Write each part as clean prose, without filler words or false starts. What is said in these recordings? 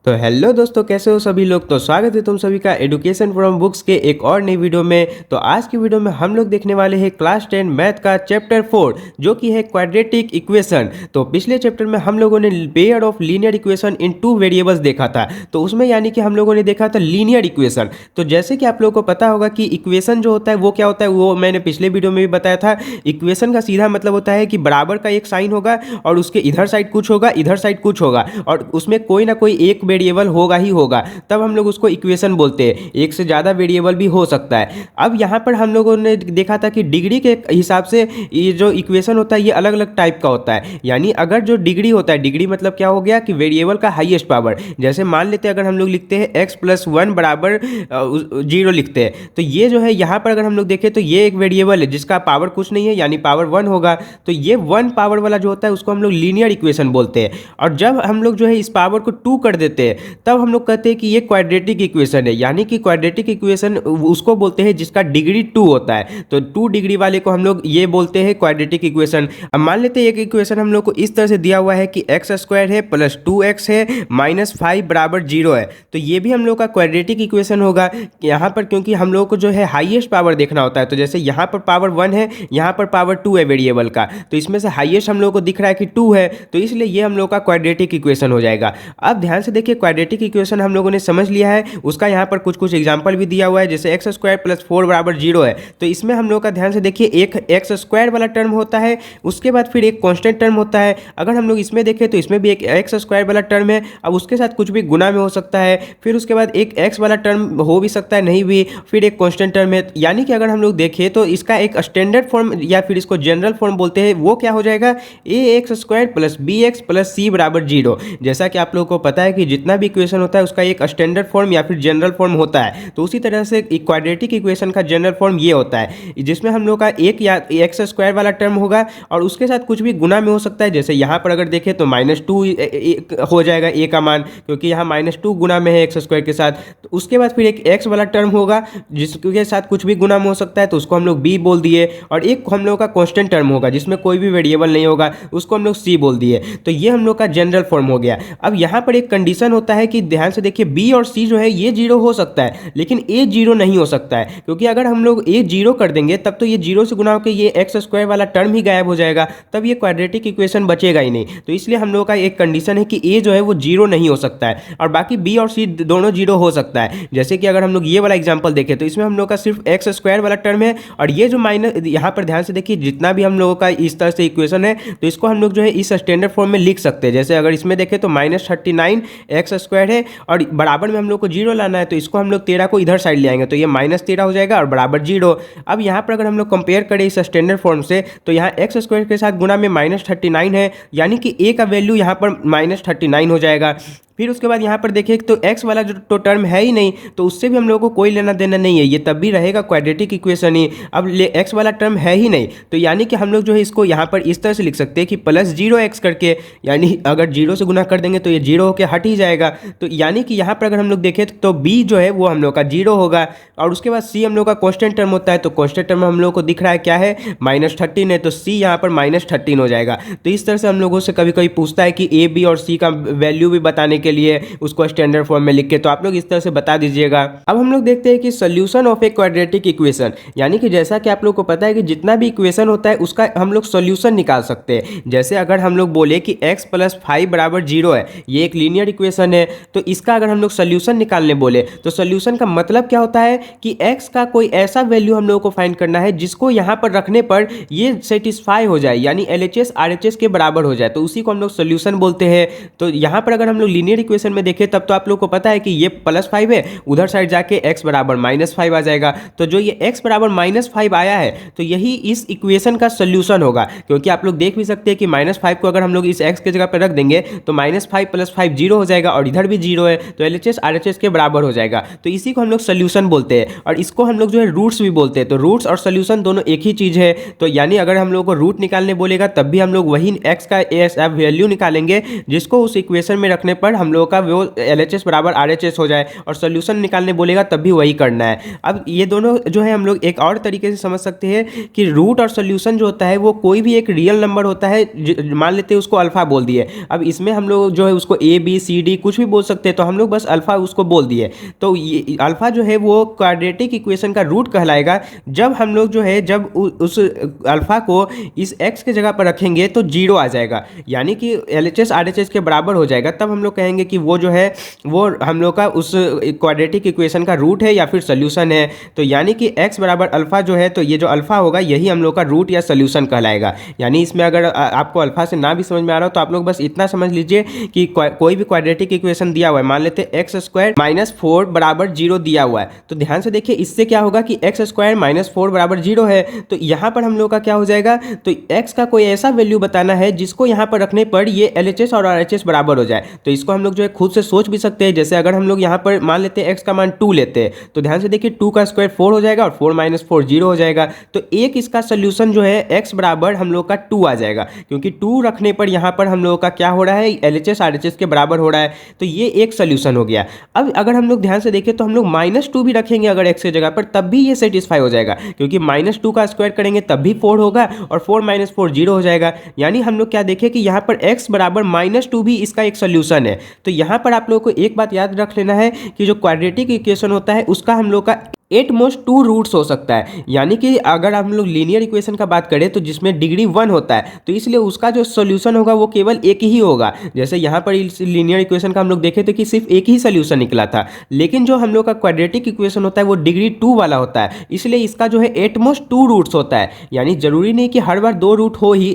तो हेलो दोस्तों, कैसे हो सभी लोग। तो स्वागत है तुम सभी का एजुकेशन फ्रॉम बुक्स के एक और नई वीडियो में। तो आज की वीडियो में हम लोग देखने वाले हैं क्लास 10 मैथ का चैप्टर 4 जो कि है क्वाड्रेटिक इक्वेशन। तो पिछले चैप्टर में हम लोगों ने pair of linear equation in two variables देखा था। तो उसमें यानी कि हम लोगों ने देखा था लीनियर इक्वेशन। तो जैसे कि आप लोगों को पता होगा कि इक्वेशन जो होता है वो क्या होता है, वो मैंने पिछले वीडियो में भी बताया था। इक्वेशन का सीधा मतलब होता है कि बराबर का एक साइन होगा और उसके इधर साइड कुछ होगा, इधर साइड कुछ होगा और उसमें कोई ना कोई एक वेरिएबल होगा ही होगा, तब हम लोग उसको इक्वेशन बोलते हैं। एक से ज़्यादा वेरिएबल भी हो सकता है। अब यहाँ पर हम लोगों ने देखा था कि डिग्री के हिसाब से ये जो इक्वेशन होता है ये अलग अलग टाइप का होता है। यानी अगर जो डिग्री होता है, डिग्री मतलब क्या हो गया कि वेरिएबल का हाईएस्ट पावर। जैसे मान लेते हैं अगर हम लोग लिखते हैं x+1 बराबर 0 लिखते हैं, तो ये जो है यहाँ पर अगर हम लोग देखें तो ये एक वेरिएबल है जिसका पावर कुछ नहीं है, यानी पावर 1 होगा। तो ये 1 पावर वाला जो होता है उसको हम लोग लीनियर इक्वेशन बोलते हैं। और जब हम लोग जो है इस पावर को 2 कर देते हैं तब हम लोग कहते हैं कि ये क्वाड्रेटिक इक्वेशन है। यानी कि क्वाड्रेटिक इक्वेशन उसको बोलते हैं जिसका डिग्री 2 होता है। तो 2 डिग्री वाले को हम लोग ये बोलते हैं क्वाड्रेटिक इक्वेशन। अब मान लेते हैं एक इक्वेशन हम लोग को इस तरह से दिया हुआ है कि x² है प्लस 2x है -5 बराबर 0 है। तो ये भी हम लोग का क्वाड्रेटिक इक्वेशन होगा यहाँ पर, क्योंकि हम लोग को जो है हाईएस्ट पावर देखना होता है। तो जैसे यहाँ पर पावर 1 है, यहाँ पर पावर 2 है वेरिएबल का, तो इसमें से हाईएस्ट हम लोग को दिख रहा है कि 2 है, तो इसलिए ये हम लोग का क्वाड्रेटिक इक्वेशन हो जाएगा। अब ध्यान से देखिए, क्वाड्रेटिक इक्वेशन हम लोगों ने समझ लिया है, उसका यहाँ पर कुछ कुछ एग्जांपल भी दिया हुआ है। जैसे x² + 4 बराबर 0 है, तो इसमें हम लोग का ध्यान से देखिए एक x² वाला टर्म होता है, उसके बाद फिर एक कांस्टेंट टर्म होता है। अगर हम लोग इसमें देखें तो इसमें भी एक x² वाला टर्म है, अब उसके साथ कुछ भी गुना में हो सकता है। फिर उसके बाद एक x वाला टर्म हो भी सकता है, नहीं भी, फिर एक कांस्टेंट टर्म है। यानी कि अगर हम लोग देखें तो इसका एक स्टैंडर्ड फॉर्म या फिर इसको जनरल फॉर्म बोलते हैं, वो क्या हो जाएगा ax² + bx + c बराबर 0। जैसा कि आप लोगों को पता है कि जितना भी इक्वेशन होता है उसका एक स्टैंडर्ड फॉर्म या फिर जनरल फॉर्म होता है, तो उसी तरह से क्वाड्रेटिक इक्वेशन का जनरल फॉर्म ये होता है, जिसमें हम लोग का एक या x² वाला टर्म होगा और उसके साथ कुछ भी गुना में हो सकता है। जैसे यहाँ पर अगर देखें तो -2 हो जाएगा a का मान, क्योंकि यहाँ -2 गुना में है x² के साथ। तो उसके बाद फिर एक x वाला टर्म होगा जिसके साथ कुछ भी गुना में हो सकता है, तो उसको हम लोग b बोल दिए। और एक हम लोग का कांस्टेंट टर्म होगा जिसमें कोई भी वेरिएबल नहीं होगा, उसको हम लोग c बोल दिए। तो ये हम लोग का जनरल फॉर्म हो गया। अब यहाँ पर एक कंडीशन होता है कि ध्यान से देखिए b और c जो है ये 0 हो सकता है, लेकिन a 0 नहीं हो सकता है, क्योंकि अगर हम लोग a 0 कर देंगे तब तो ये 0 से गुना होकर ये x² वाला टर्म ही गायब हो जाएगा, तब ये क्वाड्रेटिक इक्वेशन बचेगा ही नहीं। तो इसलिए हम लोग का एक कंडीशन है कि a जो है वो 0 नहीं हो सकता है, और बाकी b और c दोनों 0 हो सकता है। जैसे कि अगर हम लोग ये वाला एग्जाम्पल देखें तो इसमें हम लोग का सिर्फ x² वाला टर्म है, और ये जो माइनस, यहाँ पर ध्यान से देखिए जितना भी हम लोगों का इस तरह से इक्वेशन है तो इसको हम लोग जो है इस स्टैंडर्ड फॉर्म में लिख सकते हैं। जैसे अगर इसमें देखें तो -39 x² है और बराबर में हम लोग को 0 लाना है, तो इसको हम लोग 13 को इधर साइड ले आएंगे, तो ये -13 हो जाएगा और बराबर 0। अब यहाँ पर अगर हम लोग कंपेयर करें इस स्टैंडर्ड फॉर्म से, तो यहाँ x² के साथ गुना में -39 है, यानी कि a का वैल्यू यहाँ पर -39 हो जाएगा। फिर उसके बाद यहाँ पर देखिए तो x वाला जो तो टर्म है ही नहीं, तो उससे भी हम लोगों को कोई लेना देना नहीं है, ये तब भी रहेगा क्वाड्रेटिक इक्वेशन ही। अब x वाला टर्म है ही नहीं, तो यानी कि हम लोग जो है इसको यहाँ पर इस तरह से लिख सकते हैं कि +0x करके, यानी अगर 0 से गुना कर देंगे तो ये 0 होकर हट ही जाएगा। तो यानी कि यहाँ पर अगर हम लोग देखें तो b जो है वो हम लोग का 0 होगा, और उसके बाद c हम लोग का कॉन्स्टेंट टर्म होता है, तो कॉन्स्टेंट टर्म हम लोग को दिख रहा है क्या है -13 है, तो c यहाँ पर -13 हो जाएगा। तो इस तरह से हम लोगों से कभी कभी पूछता है कि a b और c का वैल्यू भी बताने के लिए उसको स्टैंडर्ड फॉर्म में लिख के, तो आप लोग इस तरह से बता दीजिएगा। अब हम लोग देखते हैं कि solution of a quadratic equation, यानी कि जैसा कि आप लोग को पता है कि जितना भी इक्वेशन होता है उसका हम लोग सॉल्यूशन निकाल सकते हैं। जैसे अगर हम लोग बोले कि x + 5 बराबर 0 है, ये एक लीनियर इक्वेशन है, तो इसका अगर हम लोग सॉल्यूशन निकालने बोले तो सॉल्यूशन का मतलब क्या होता है कि x का कोई ऐसा वैल्यू हम लोग को फाइंड करना है जिसको यहाँ पर रखने पर ये सेटिस्फाई हो जाए, यानी LHS RHS के बराबर हो जाए, तो उसी को हम लोग सॉल्यूशन बोलते हैं। तो यहाँ पर अगर हम लोग लीनियर इक्वेशन में देखें तब तो आप लोग को पता है कि ये +5 है, उधर साइड जाके x बराबर -5 आ जाएगा। तो जो ये x बराबर -5 आया है तो यही इस इक्वेशन का सॉल्यूशन होगा, क्योंकि आप लोग देख भी सकते हैं कि -5 को अगर हम लोग इस x के जगह पर रख देंगे तो -5 + 5 0 हो जाएगा, और इधर भी 0 है, तो LHS RHS के बराबर हो जाएगा। तो इसी को हम लोग सॉल्यूशन बोलते हैं, और इसको हम लोग जो है रूट्स भी बोलते हैं। तो रूट्स और सॉल्यूशन दोनों एक ही चीज़ है। तो यानी अगर हम लोग को रूट निकालने बोलेगा तब भी हम लोग वही x का वैल्यू निकालेंगे जिसको उस इक्वेशन में रखने पर हम हम लोगों का वो LHS बराबर RHS हो जाए, और सोल्यूशन निकालने बोलेगा तब भी वही करना है। अब ये दोनों जो है हम लोग एक और तरीके से समझ सकते हैं कि रूट और सोल्यूशन जो होता है वो कोई भी एक रियल नंबर होता है, मान लेते हैं उसको अल्फा बोल दिए। अब इसमें हम लोग जो है उसको ABCD कुछ भी बोल सकते हैं, तो हम लोग बस अल्फा उसको बोल दिए। तो ये अल्फा जो है वो क्वाड्रेटिक इक्वेशन का रूट कहलाएगा जब हम लोग जो है जब उस अल्फा को इस x के जगह पर रखेंगे तो 0 आ जाएगा, यानी कि LHS RHS के बराबर हो जाएगा। तब हम लोग कहेंगे कि वो जो है वो हम लोग का उस क्वाड्रेटिक इक्वेशन का रूट है या फिर सोल्यूशन है। तो यानी कि x बराबर अल्फा जो है, तो ये जो अल्फा होगा यही हम लोग का रूट या सोल्यूशन कहलाएगा। यानी इसमें अगर आपको अल्फा से ना भी समझ में आ रहा हो तो आप लोग बस इतना समझ लीजिए कि कोई भी क्वाड्रेटिक इक्वेशन दिया हुआ है, मान लेते हैं x² - 4 बराबर 0 दिया हुआ है, तो ध्यान से देखिए इससे क्या होगा कि x² - 4 बराबर 0 है, तो यहाँ पर हम लोग का क्या हो जाएगा, तो x का कोई ऐसा वैल्यू बताना है जिसको यहाँ पर रखने पर ये LHS और RHS बराबर हो जाए। तो इसको हम लोग जो है खुद से सोच भी सकते हैं। जैसे अगर हम लोग यहाँ पर मान लेते हैं x का मान 2 लेते हैं, तो ध्यान से देखिए 2 का स्क्वायर 4 हो जाएगा और 4 - 4 0 हो जाएगा। तो एक इसका सोल्यूशन जो है x बराबर हम लोग का 2 आ जाएगा, क्योंकि 2 रखने पर यहाँ पर हम लोग का क्या हो रहा है, LHS RHS के बराबर हो रहा है। तो ये एक सोल्यूशन हो गया। अब अगर हम लोग ध्यान से देखें तो हम लोग -2 भी रखेंगे अगर x की जगह पर, तब भी ये सेटिस्फाई हो जाएगा, क्योंकि -2 का स्क्वायर करेंगे तब भी 4 होगा और 4 - 4 0 हो जाएगा। यानी हम लोग क्या देखें कि यहाँ पर x बराबर -2 भी इसका एक सोल्यूशन है। तो यहाँ पर आप लोगों को एक बात याद रख लेना है कि जो क्वाड्रेटिक इक्वेशन होता है उसका हम लोग का एट मोस्ट 2 रूट्स हो सकता है। यानी कि अगर हम लोग लीनियर इक्वेशन का बात करें तो जिसमें डिग्री 1 होता है, तो इसलिए उसका जो सोल्यूशन होगा वो केवल एक ही होगा। जैसे यहाँ पर इस लीनियर इक्वेशन का हम लोग देखे थे कि सिर्फ एक ही सोल्यूशन निकला था, लेकिन जो हम लोग का क्वाड्रेटिक इक्वेशन होता है वो डिग्री 2 वाला होता है, इसलिए इसका जो है एट मोस्ट 2 रूट्स होता है। यानी जरूरी नहीं कि हर बार 2 रूट हो ही,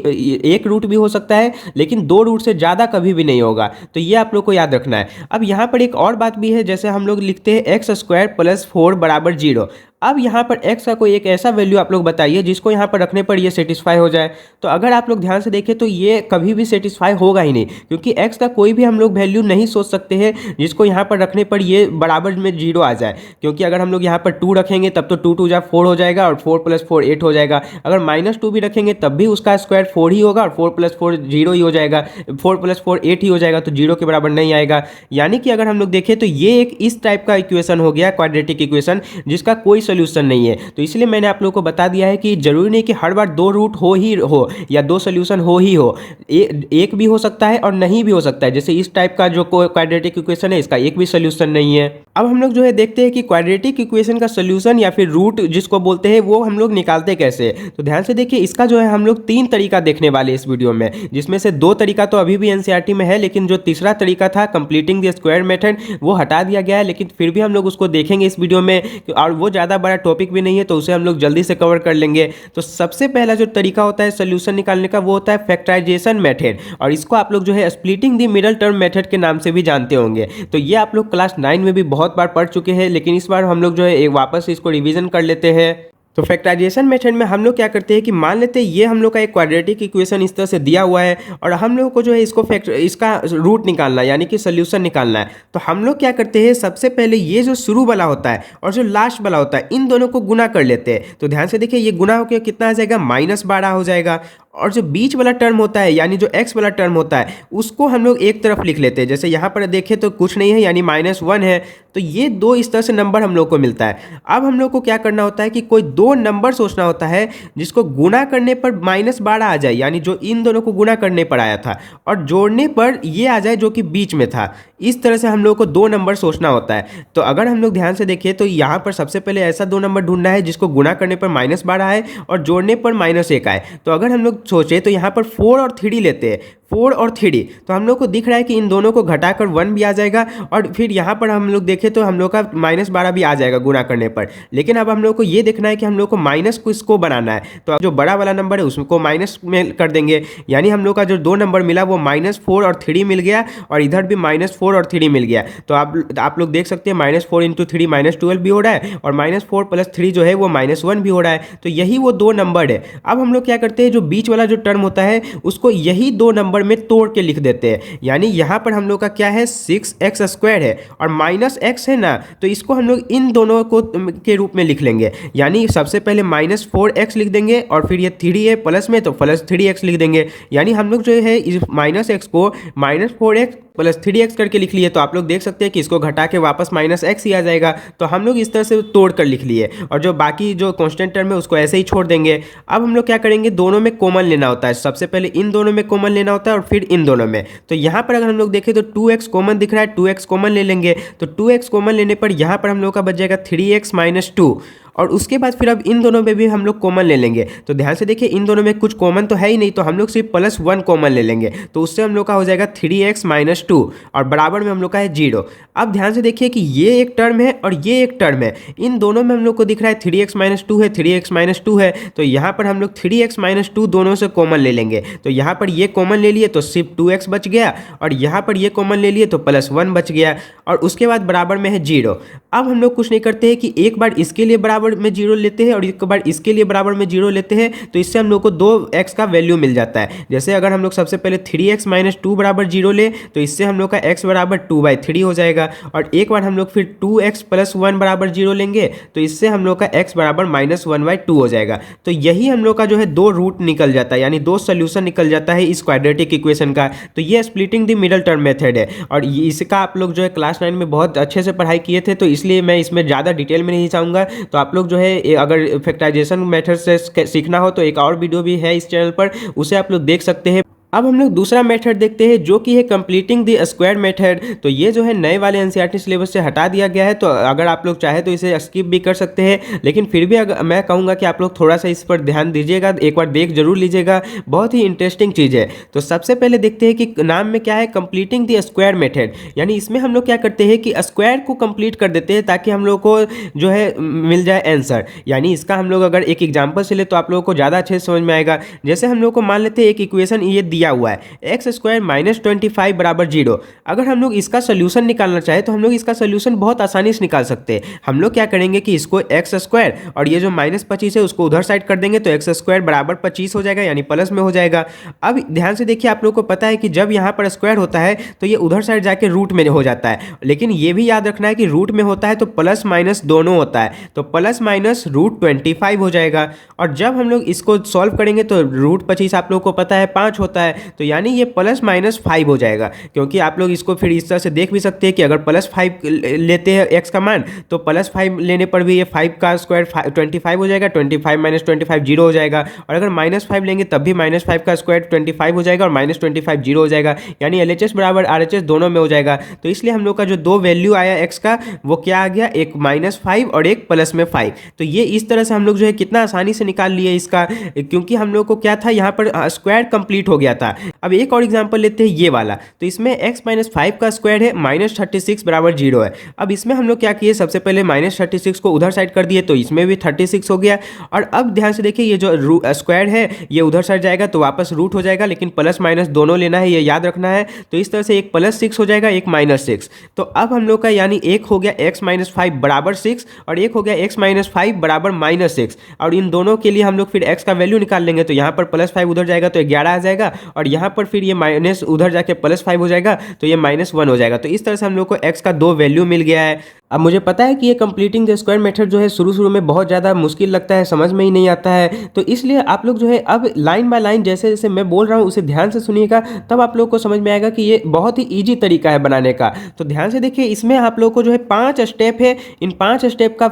एक रूट भी हो सकता है, लेकिन 2 रूट से ज़्यादा कभी भी नहीं होगा। तो ये आप लोग को याद रखना है। अब यहाँ पर एक और बात भी है, जैसे हम लोग लिखते हैं x² + 4 बराबर 0। अब यहाँ पर x का कोई एक ऐसा वैल्यू आप लोग बताइए जिसको यहाँ पर रखने पर ये सेटिस्फाई हो जाए। तो अगर आप लोग ध्यान से देखें तो ये कभी भी सेटिस्फाई होगा ही नहीं, क्योंकि x का कोई भी हम लोग वैल्यू नहीं सोच सकते हैं जिसको यहाँ पर रखने पर ये बराबर में 0 आ जाए। क्योंकि अगर हम लोग यहाँ पर 2 रखेंगे तब तो 2 2 जा 4 हो जाएगा और 4 + 4 8 हो जाएगा। अगर -2 भी रखेंगे तब भी उसका स्क्वायर 4 ही होगा और 4 + 4 0 ही हो जाएगा, 4 + 4 8 ही हो जाएगा, तो 0 के बराबर नहीं आएगा। यानी कि अगर हम लोग देखें तो ये एक इस टाइप का इक्वेशन हो गया क्वाड्रेटिक इक्वेशन जिसका कोई सोल्यूशन नहीं है। तो इसलिए मैंने आप लोगों को बता दिया है कि जरूरी नहीं कि हर बार 2 रूट हो ही हो या 2 सोल्यूशन हो ही हो, एक भी हो सकता है और नहीं भी हो सकता है। जैसे इस टाइप का जो क्वाड्रेटिक इक्वेशन है इसका एक भी सोल्यूशन नहीं है। अब हम लोग जो है देखते हैं कि क्वाड्रेटिक इक्वेशन का सोल्यूशन या फिर रूट जिसको बोलते हैं वो हम लोग निकालते कैसे। तो ध्यान से देखिए, इसका जो है हम लोग 3 तरीका देखने वाले इस वीडियो में, जिसमें से 2 तरीका तो अभी भी एनसीईआरटी में है, लेकिन जो तीसरा तरीका था कंप्लीटिंग द स्क्वायर मेथड वो हटा दिया गया है, लेकिन फिर भी हम लोग उसको देखेंगे इस वीडियो में, और वो ज़्यादा बड़ा टॉपिक भी नहीं है तो उसे हम लोग जल्दी से कवर कर लेंगे। तो सबसे पहला जो तरीका होता है सोल्यूशन निकालने का वो होता है फैक्टराइजेशन मेथड, और इसको आप लोग जो है splitting the middle term method के नाम से भी जानते होंगे। तो ये आप लोग क्लास 9 में भी बहुत बार पढ़ चुके हैं, लेकिन इस बार हम लोग जो है एक वापस इसको रिवीजन कर लेते हैं। तो फैक्टराइजेशन मेथड में हम लोग क्या करते हैं कि मान लेते हैं ये हम लोग का एक क्वाड्रेटिक इक्वेशन इस तरह से दिया हुआ है और हम लोग को जो है इसका रूट निकालना है, यानी कि सोल्यूशन निकालना है। तो हम लोग क्या करते हैं, सबसे पहले ये जो शुरू वाला होता है और जो लास्ट वाला होता है इन दोनों को गुना कर लेते हैं। तो ध्यान से देखिए, ये गुना होकर कितना आ जाएगा, -12 हो जाएगा। और जो बीच वाला टर्म होता है यानी जो x वाला टर्म होता है उसको हम लोग एक तरफ लिख लेते हैं। जैसे यहाँ पर देखें तो कुछ नहीं है यानी -1 है, तो ये 2 इस तरह से नंबर हम लोग को मिलता है। अब हम लोग को क्या करना होता है कि कोई 2 नंबर सोचना होता है जिसको गुना करने पर -12 आ जाए, यानी जो इन दोनों को गुना करने पर आया था, और जोड़ने पर ये आ जाए जो कि बीच में था। इस तरह से हम लोग को 2 नंबर सोचना होता है। तो अगर हम लोग ध्यान से देखें तो यहाँ पर सबसे पहले ऐसा 2 नंबर ढूंढना है जिसको गुना करने पर -12 आए और जोड़ने पर -1 आए। तो अगर हम लोग सोचे तो यहाँ पर 4 और 3 लेते हैं, 4 और 3, तो हम लोग को दिख रहा है कि इन दोनों को घटाकर 1 भी आ जाएगा, और फिर यहाँ पर हम लोग देखें तो हम लोग का -12 भी आ जाएगा गुना करने पर। लेकिन अब हम लोग को ये देखना है कि हम लोग को माइनस को इसको बनाना है, तो जो बड़ा वाला नंबर है उसको माइनस में कर देंगे। यानी हम लोग का जो 2 नंबर मिला वो -4 और 3 मिल गया, और इधर भी -4 और 3 मिल गया। तो आप लोग देख सकते हैं -4 × 3 -12 भी हो रहा है, और -4 + 3 जो है वो -1 भी हो रहा है। तो यही वो 2 नंबर है। अब हम लोग क्या करते हैं, जो बीच वाला जो टर्म होता है उसको यही 2 नंबर में तोड़ के लिख देते हैं। यानी यहाँ पर हम लोग का क्या है, 6x² है और -x है ना, तो इसको हम लोग इन दोनों को के रूप में लिख लेंगे। यानी सबसे पहले -4x लिख देंगे, और फिर ये 3 है प्लस में तो +3x लिख देंगे। यानी हम लोग जो है इस -x को -4x प्लस 3x करके लिख लिए, तो आप लोग देख सकते हैं कि इसको घटा के वापस माइनस एक्स ही आ जाएगा। तो हम लोग इस तरह से तोड़ कर लिख लिए और जो बाकी जो कांस्टेंट टर्म है उसको ऐसे ही छोड़ देंगे। अब हम लोग क्या करेंगे, दोनों में कॉमन लेना होता है। सबसे पहले इन दोनों में कॉमन लेना होता है और फिर इन दोनों में। तो यहाँ पर अगर हम लोग देखें तो 2x कॉमन दिख रहा है, 2x कॉमन ले लेंगे। तो 2x कॉमन लेने पर यहाँ पर हम लोग का बच जाएगा 3x माइनस 2। और उसके बाद फिर अब इन दोनों में भी हम लोग कॉमन ले लेंगे। तो ध्यान से देखिए इन दोनों में कुछ कॉमन तो है ही नहीं, तो हम लोग सिर्फ +1 कॉमन ले लेंगे। तो उससे हम लोग का हो जाएगा 3x माइनस 2 और बराबर में हम लोग का है 0। अब ध्यान से देखिए कि ये एक टर्म है और ये एक टर्म है। इन दोनों में हम लोग को दिख रहा है 3x माइनस 2 है, 3x माइनस 2 है। तो यहाँ पर हम लोग 3x माइनस 2 दोनों से कॉमन ले लेंगे। तो यहाँ पर ये कॉमन ले लिए तो सिर्फ 2x बच गया और यहाँ पर ये कॉमन ले लिए तो +1 बच गया और उसके बाद बराबर में है 0। अब हम लोग कुछ नहीं करते हैं कि एक बार इसके लिए बराबर में 0 लेते हैं और एक बार इसके लिए बराबर में 0 लेते हैं। तो इससे हम लोग को 2x का वैल्यू मिल जाता है। जैसे अगर हम लोग सबसे पहले 3x माइनस 2 बराबर 0 ले तो इससे हम लोग का x बराबर 2/3 हो जाएगा। और एक बार हम लोग फिर 2x प्लस 1 बराबर 0 लेंगे तो इससे हम लोग का x बराबर -1/2 हो जाएगा। तो यही हम लोग का जो है 2 रूट निकल जाता है, यानी 2 सोल्यूशन निकल जाता है इस क्वाड्रेटिक इक्वेशन का। तो ये splitting the middle term method है और इसका आप लोग जो है क्लास 9 में बहुत अच्छे से पढ़ाई किए थे, तो इसलिए मैं इसमें ज़्यादा डिटेल में नहीं चाहूँगा। तो आप लोग जो है अगर फैक्टराइजेशन मेथड से सीखना हो तो एक और वीडियो भी है इस चैनल पर, उसे आप लोग देख सकते हैं। अब हम लोग दूसरा मेथड देखते हैं जो कि है कंप्लीटिंग द स्क्वायर मेथड। तो ये जो है नए वाले एनसीईआरटी सिलेबस से हटा दिया गया है, तो अगर आप लोग चाहे तो इसे स्किप भी कर सकते हैं, लेकिन फिर भी मैं कहूँगा कि आप लोग थोड़ा सा इस पर ध्यान दीजिएगा, एक बार देख जरूर लीजिएगा, बहुत ही इंटरेस्टिंग चीज़ है। तो सबसे पहले देखते हैं कि नाम में क्या है, कंप्लीटिंग द स्क्वायर मेथड। यानी इसमें हम लोग क्या करते हैं कि स्क्वायर को कंप्लीट कर देते हैं ताकि हम लोग को जो है मिल जाए आंसर। यानी इसका हम लोग अगर एक एग्जाम्पल से ले तो आप लोगों को ज़्यादा अच्छे से समझ में आएगा। जैसे हम लोग को मान लेते हैं एक इक्वेशन ये दिया हुआ है x² माइनस 25 बराबर 0। अगर हम लोग इसका सोल्यूशन निकालना चाहे तो हम लोग इसका सोल्यूशन बहुत आसानी से निकाल सकते हैं। हम लोग क्या करेंगे कि इसको x² और ये जो -25 है उसको उधर साइड कर देंगे तो x² बराबर 25 हो जाएगा, यानी प्लस में हो जाएगा। अब ध्यान से देखिए, आप लोग को पता है कि जब यहाँ पर स्क्वायर होता है तो ये उधर साइड जाके रूट में हो जाता है, लेकिन ये भी याद रखना है कि रूट में होता है तो प्लस माइनस दोनों होता है, तो प्लस माइनस √25 हो जाएगा। और जब हम लोग इसको सॉल्व करेंगे तो √25 आप लोग को पता है 5 होता है, तो यानी ये +-5 हो जाएगा। क्योंकि आप लोग इसको फिर इस तरह से देख भी सकते हैं कि अगर +5 लेते हैं x का मान तो +5 लेने पर भी ये 5 का स्क्वायर 25 हो जाएगा, 25 माइनस 25 0 हो जाएगा। और अगर -5 लेंगे तब भी -5 का स्क्वायर 25 हो जाएगा और -25 0 हो जाएगा, यानी LHS बराबर RHS दोनों में हो जाएगा। तो इसलिए हम लोग का जो दो वैल्यू आया x का वो क्या आ गया, एक -5 और एक +5। तो ये इस तरह से हम लोग जो है कितना आसानी से निकाल लिए इसका, क्योंकि हम लोग को क्या था यहाँ पर स्क्वायर कंप्लीट हो गया था। अब एक और एग्जांपल लेते हैं ये वाला। तो इसमें x-5 का स्क्वायर है -36 बराबर 0 है। अब इसमें हम लोग क्या किए, सबसे पहले -36 को उधर साइड कर दिए तो इसमें भी 36 हो गया। और अब ध्यान से देखिए ये जो स्क्वायर है ये उधर साइड जाएगा तो वापस रूट हो जाएगा, लेकिन प्लस माइनस दोनों लेना है, ये याद रखना है। तो इस तरह से एक +6 हो जाएगा, एक -6। तो अब हम लोग का यानी एक हो गया x-5 बराबर 6 और एक हो गया x-5 बराबर -6। और इन दोनों के लिए हम लोग फिर x का वैल्यू निकाल लेंगे, तो यहाँ पर +5 उधर जाएगा तो 11 आ जाएगा और यहाँ पर फिर ये माइनस उधर जाके +5 हो जाएगा तो ये -1 हो जाएगा। तो इस तरह से हम लोग को x का दो वैल्यू मिल गया है। अब मुझे पता है कि ये कंप्लीटिंग द स्क्वायर मेथड जो है शुरू में बहुत ज़्यादा मुश्किल लगता है, समझ में ही नहीं आता है। तो इसलिए आप लोग जो है अब लाइन बाय लाइन जैसे जैसे मैं बोल रहा हूँ उसे ध्यान से सुनिएगा, तब आप लोग को समझ में आएगा कि ये बहुत ही ईजी तरीका है बनाने का। तो ध्यान से देखिए, इसमें आप लोग को जो है 5 स्टेप है, इन 5 स्टेप का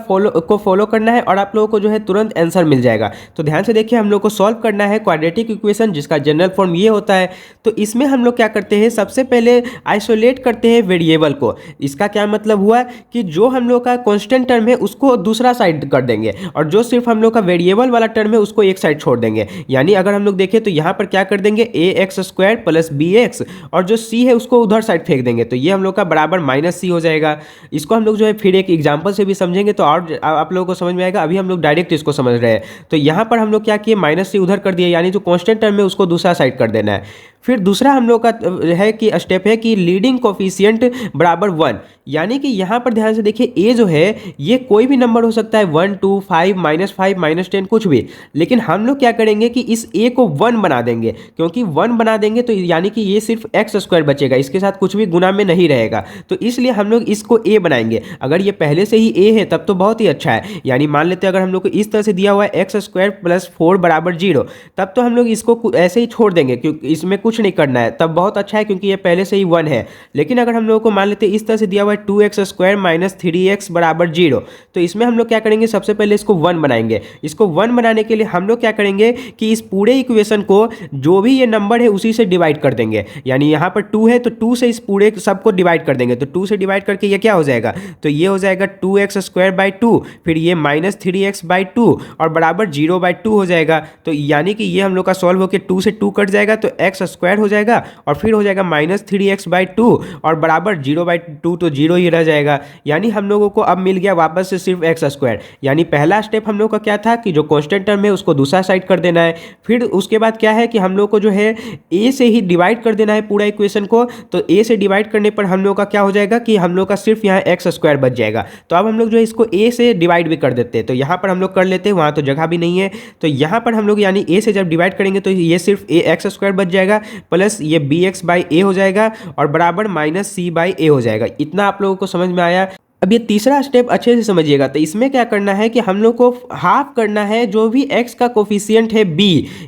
फॉलो करना है और आप लोगों को जो है तुरंत आंसर मिल जाएगा। तो ध्यान से देखिए, हम लोग को सॉल्व करना है क्वाड्रेटिक इक्वेशन जिसका जनरल फॉर्म ये होता है। तो इसमें हम लोग क्या करते हैं, सबसे पहले आइसोलेट करते हैं वेरिएबल को। इसका क्या मतलब हुआ कि जो हम लोग का कांस्टेंट टर्म है उसको दूसरा साइड कर देंगे और जो सिर्फ हम लोग का वेरिएबल वाला टर्म है उसको एक साइड छोड़ देंगे। यानी अगर हम लोग देखें तो यहाँ पर क्या कर देंगे, ax² + bx और जो c है उसको उधर साइड फेंक देंगे, तो ये हम लोग का बराबर -c हो जाएगा। इसको हम लोग जो है फिर एक एग्जाम्पल से भी समझेंगे तो और आप लोगों को समझ में आएगा। अभी हम लोग डायरेक्ट इसको समझ रहे हैं। तो यहाँ पर हम लोग क्या किए, -c उधर कर दिए, यानी जो कांस्टेंट टर्म है उसको दूसरा साइड कर देना है। फिर दूसरा हम लोग का है कि स्टेप है कि लीडिंग कोफिशिएंट बराबर 1, यानी कि यहाँ पर ध्यान से देखिए a जो है ये कोई भी नंबर हो सकता है, 1 2 5 -5 -10 कुछ भी, लेकिन हम लोग क्या करेंगे कि इस a को 1 बना देंगे। क्योंकि 1 बना देंगे तो यानी कि ये सिर्फ x² बचेगा, इसके साथ कुछ भी गुना में नहीं रहेगा, तो इसलिए हम लोग इसको a बनाएंगे। अगर ये पहले से ही a है तब तो बहुत ही अच्छा है। यानी मान लेते हैं अगर हम लोग को इस तरह से दिया हुआ है x² + 4 बराबर 0, तब तो हम लोग इसको ऐसे ही छोड़ देंगे क्योंकि इसमें कुछ नहीं करना है तब बहुत अच्छा है, क्योंकि ये पहले से ही 1 है। लेकिन अगर हम लोगों को मान लेते हैं इस तरह से दिया हुआ है 2x² माइनस 3x बराबर 0, तो इसमें हम लोग क्या करेंगे, सबसे पहले इसको 1 बनाएंगे। इसको 1 बनाने के लिए हम लोग क्या करेंगे कि इस पूरे इक्वेशन को जो भी ये नंबर है उसी से डिवाइड कर देंगे। यानी यहाँ पर 2 है तो 2 से इस पूरे सबको डिवाइड कर देंगे, तो 2 से डिवाइड करके ये क्या हो जाएगा, तो ये हो जाएगा 2x²/2, फिर ये माइनस 3x/2 और बराबर 0/2 हो जाएगा। तो यानी कि ये हम लोग का सॉल्व होकर 2 से 2 कट जाएगा तो x² हो जाएगा और फिर हो जाएगा माइनस 3x/2 और बराबर 0/2, तो 0 ही रह जाएगा। यानी हम लोगों को अब मिल गया वापस से सिर्फ x²। यानी पहला स्टेप हम लोग का क्या था कि जो कांस्टेंट टर्म है उसको दूसरा साइड कर देना है। फिर उसके बाद क्या है कि हम लोग को जो है a से ही डिवाइड कर देना है पूरा इक्वेशन को। तो a से डिवाइड करने पर हम लोग का क्या हो जाएगा कि हम लोग का सिर्फ यहाँ x² बच जाएगा। तो अब हम लोग जो है इसको a से डिवाइड भी कर देते हैं, तो यहाँ पर हम लोग कर लेते हैं, वहाँ तो जगह भी नहीं है। तो यहाँ पर हम लोग यानी a से जब डिवाइड करेंगे तो ये सिर्फ x² बच जाएगा, प्लस ये bx/a हो जाएगा और बराबर माइनस c/a हो जाएगा। इतना आप लोगों को समझ में आया। अब ये तीसरा स्टेप अच्छे से समझिएगा। तो इसमें क्या करना है कि हम लोग को हाफ करना है जो भी x का कोफिशिएंट है b,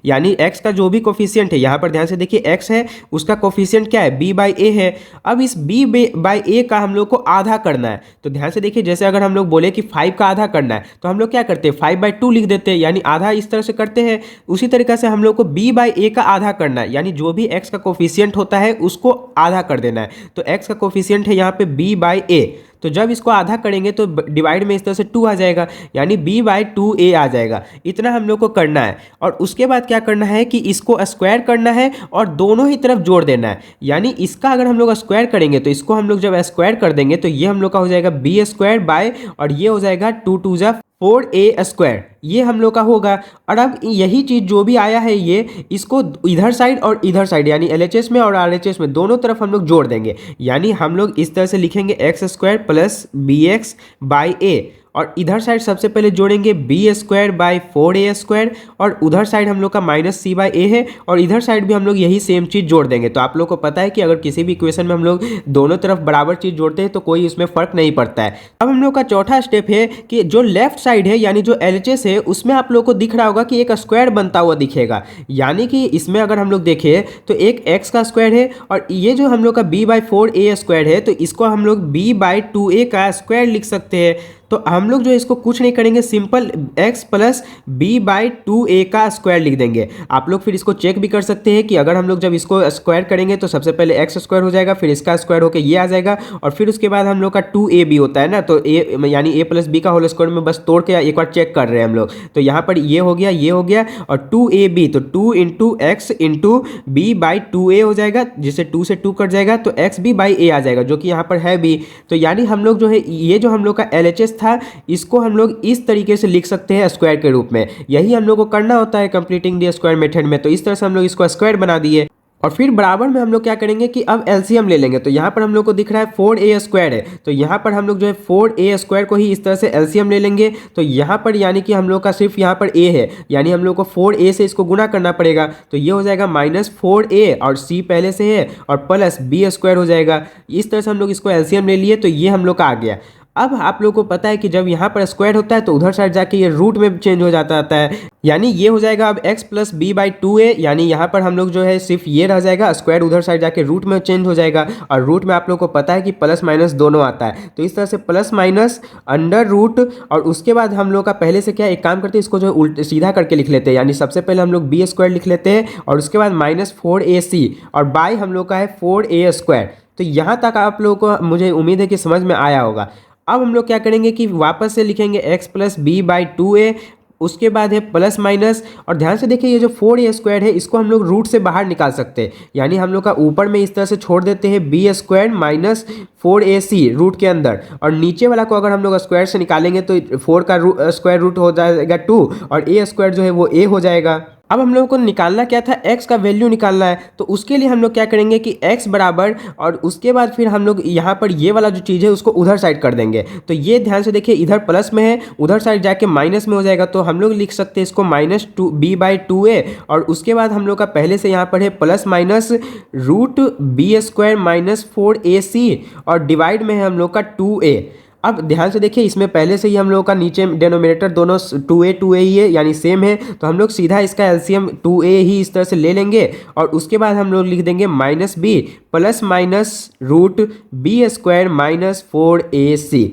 यानी x का जो भी कोफिशिएंट है, यहाँ पर ध्यान से देखिए x है, उसका कोफिशिएंट क्या है, b/a है। अब इस b/a का हम लोग को आधा करना है। तो ध्यान से देखिए, जैसे अगर हम लोग बोले कि 5 का आधा करना है तो हम लोग क्या करते हैं, 5/2 लिख देते हैं, यानी आधा इस तरह से करते हैं। उसी तरीके से हम लोग को b/a का आधा करना है, यानी जो भी x का कोफिशिएंट होता है उसको आधा कर देना है। तो x का कोफिशिएंट है यहाँ पे b/a, तो जब इसको आधा करेंगे तो डिवाइड में इस तरह से 2 आ जाएगा, यानी b/2a आ जाएगा। इतना हम लोग को करना है। और उसके बाद क्या करना है कि इसको स्क्वायर करना है और दोनों ही तरफ जोड़ देना है। यानी इसका अगर हम लोग स्क्वायर करेंगे तो इसको हम लोग जब स्क्वायर कर देंगे तो ये हम लोग का हो जाएगा b² और ये हो जाएगा 2 × 4a², ये हम लोग का होगा। और अब यही चीज़ जो भी आया है ये इसको इधर साइड और इधर साइड यानी LHS में और RHS में दोनों तरफ हम लोग जोड़ देंगे। यानी हम लोग इस तरह से लिखेंगे x² प्लस bx/a और इधर साइड सबसे पहले जोड़ेंगे b²/4a² और उधर साइड हम लोग का माइनस c/a है और इधर साइड भी हम लोग यही सेम चीज़ जोड़ देंगे। तो आप लोग को पता है कि अगर किसी भी इक्वेशन में हम लोग दोनों तरफ बराबर चीज़ जोड़ते हैं तो कोई इसमें फ़र्क नहीं पड़ता है। अब हम लोग का चौथा स्टेप है कि जो लेफ्ट साइड है यानी जो LHS है उसमें आप लोग को दिख रहा होगा कि एक स्क्वायर बनता हुआ दिखेगा। यानी कि इसमें अगर हम लोग देखें तो एक x का स्क्वायर है और ये जो हम लोग का b/4a² है तो इसको हम लोग b/2a का स्क्वायर लिख सकते हैं। तो हम लोग जो इसको कुछ नहीं करेंगे, सिंपल x प्लस b/2a का स्क्वायर लिख देंगे। आप लोग फिर इसको चेक भी कर सकते हैं कि अगर हम लोग जब इसको स्क्वायर करेंगे तो सबसे पहले x² हो जाएगा, फिर इसका स्क्वायर होकर ये आ जाएगा और फिर उसके बाद हम लोग का 2a भी होता है ना, तो a यानी a प्लस b का होल स्क्वायर में बस तोड़ के एक बार चेक कर रहे हैं हम लोग। तो यहाँ पर ये हो गया, ये हो गया और 2ab तो 2 × x × b/2a हो जाएगा, जिससे 2 से 2 कट जाएगा तो xb/a आ जाएगा जो कि यहाँ पर है b। तो यानी हम लोग जो है ये जो हम लोग का LHS था इसको हम लोग इस तरीके से लिख सकते हैं स्क्वायर के रूप में। यही हम लोग को करना होता है कंप्लीटिंग द स्क्वायर मेथड में। तो इस तरह से हम लोग इसको स्क्वायर बना दिए और फिर बराबर में हम लोग क्या करेंगे कि अब एलसीएम ले लेंगे। तो यहाँ पर हम लोग को दिख रहा है 4a² है, तो यहाँ पर हम लोग जो है 4a² को ही इस तरह से एलसीएम ले लेंगे। तो यहाँ पर यानी कि हम लोग का सिर्फ यहाँ पर a है, यानी हम लोग को 4a से इसको गुना करना पड़ेगा। तो ये हो जाएगा -4a और c पहले से है और प्लस b² हो जाएगा। इस तरह से हम लोग इसको एलसीएम ले लिए तो ये हम लोग का आ गया। अब आप लोगों को पता है कि जब यहाँ पर स्क्वायर होता है तो उधर साइड जाके ये रूट में चेंज हो जाता है, यानी ये हो जाएगा अब x प्लस b/2a, यानी यहाँ पर हम लोग जो है सिर्फ ये रह जाएगा, स्क्वायर उधर साइड जाके रूट में चेंज हो जाएगा। और रूट में आप लोग को पता है कि प्लस माइनस दोनों आता है, तो इस तरह से प्लस माइनस अंडर रूट। और उसके बाद हम लोग का पहले से क्या एक काम करते हैं, इसको जो उल्ट सीधा करके लिख लेते हैं, यानी सबसे पहले हम लोग b² लिख लेते हैं और उसके बाद -4ac और बाई हम लोग का है 4a²। तो यहाँ तक आप लोगों को मुझे उम्मीद है कि समझ में आया होगा। अब हम लोग क्या करेंगे कि वापस से लिखेंगे x प्लस b/2a, उसके बाद है प्लस माइनस। और ध्यान से देखिए ये जो 4a² है इसको हम लोग रूट से बाहर निकाल सकते हैं, यानी हम लोग का ऊपर में इस तरह से छोड़ देते हैं b² माइनस 4ac रूट के अंदर, और नीचे वाला को अगर हम लोग स्क्वायर से निकालेंगे तो 4 का स्क्वायर रूट हो जाएगा 2 और a² जो है वो a हो जाएगा। अब हम लोगों को निकालना क्या था, x का वैल्यू निकालना है। तो उसके लिए हम लोग क्या करेंगे कि x बराबर और उसके बाद फिर हम लोग यहाँ पर ये वाला जो चीज़ है उसको उधर साइड कर देंगे। तो ये ध्यान से देखिए इधर प्लस में है, उधर साइड जाके माइनस में हो जाएगा। तो हम लोग लिख सकते हैं इसको -2b/2a और उसके बाद हम लोग का पहले से यहाँ पर है plus minus root b² minus 4ac और डिवाइड में है हम लोग का 2a। अब ध्यान से देखिए, इसमें पहले से ही हम लोगों का नीचे डिनोमिनेटर दोनों 2a ही है, यानी सेम है, तो हम लोग सीधा इसका एलसीएम 2a ही इस तरह से ले लेंगे और उसके बाद हम लोग लिख देंगे minus B plus minus root B square minus 4ac।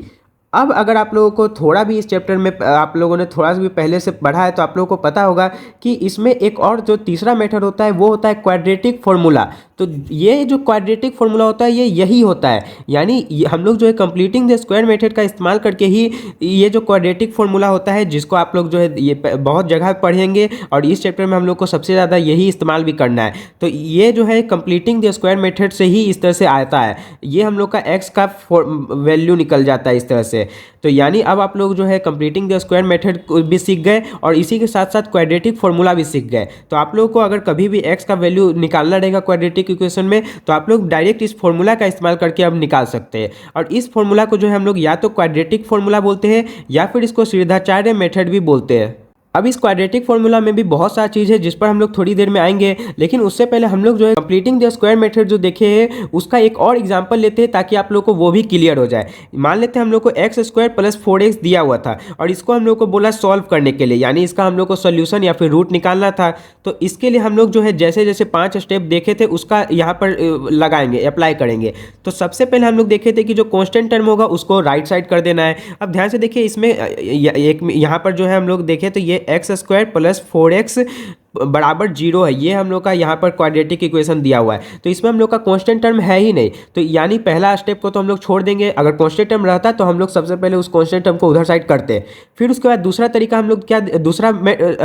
अब अगर आप लोगों को थोड़ा भी इस चैप्टर में आप लोगों ने थोड़ा सा भी पहले से पढ़ा है तो आप लोगों को पता होगा कि इसमें एक और जो तीसरा मेथड होता है वो होता है क्वाड्रेटिक फॉर्मूला। तो ये जो क्वाड्रेटिक फॉर्मूला होता है ये यही होता है, यानी हम लोग जो है कंप्लीटिंग द स्क्वायर मेथड का इस्तेमाल करके ही ये जो क्वाड्रेटिक फॉर्मूला होता है, जिसको आप लोग जो है ये बहुत जगह पढ़ेंगे और इस चैप्टर में हम लोग को सबसे ज़्यादा यही इस्तेमाल भी करना है। तो ये जो है कंप्लीटिंग द स्क्वायर मेथड से ही इस तरह से आता है, ये हम लोग का एक्स का वैल्यू निकल जाता है इस तरह से। तो यानी अब आप लोग जो है कंप्लीटिंग द स्क्वायर मेथड भी सीख गए और इसी के साथ साथ क्वाड्रेटिक फॉर्मूला भी सीख गए। तो आप लोगों को अगर कभी भी एक्स का वैल्यू निकालना रहेगा क्वाड्रेटिक इक्वेशन में तो आप लोग डायरेक्ट इस फॉर्मूला का इस्तेमाल करके अब निकाल सकते हैं। और इस फॉर्मूला को जो है हम लोग या तो क्वाड्रेटिक फॉर्मूला बोलते हैं या फिर इसको सीधाचार्य मेथड भी बोलते हैं। अब इस क्वाड्रेटिक फॉर्मूला में भी बहुत सारी चीज़ है जिस पर हम लोग थोड़ी देर में आएंगे, लेकिन उससे पहले हम लोग जो है कंप्लीटिंग द स्क्वायर मेथड जो देखे हैं उसका एक और एग्जांपल लेते हैं ताकि आप लोग को वो भी क्लियर हो जाए। मान लेते हैं हम लोग को एक्स स्क्वायर प्लस 4x दिया हुआ था और इसको हम लोग को बोला सॉल्व करने के लिए, यानी इसका हम लोग को सोल्यूशन या फिर रूट निकालना था। तो इसके लिए हम लोग जो है जैसे जैसे 5 स्टेप देखे थे उसका यहाँ पर लगाएंगे, अप्लाई करेंगे। तो सबसे पहले हम लोग देखे थे कि जो कॉन्स्टेंट टर्म होगा उसको राइट साइड कर देना है। अब ध्यान से देखिए, इसमें एक यहाँ पर जो है हम लोग देखे तो ये एक्स स्क्वायर प्लस 4x बराबर 0 है, ये हम लोग का यहाँ पर क्वाड्रेटिक इक्वेशन दिया हुआ है। तो इसमें हम लोग का कांस्टेंट टर्म है ही नहीं, तो यानी पहला स्टेप को तो हम लोग छोड़ देंगे। अगर कांस्टेंट टर्म रहता तो हम लोग सबसे पहले उस कांस्टेंट टर्म को उधर साइड करते। फिर उसके बाद दूसरा तरीका हम लोग क्या, दूसरा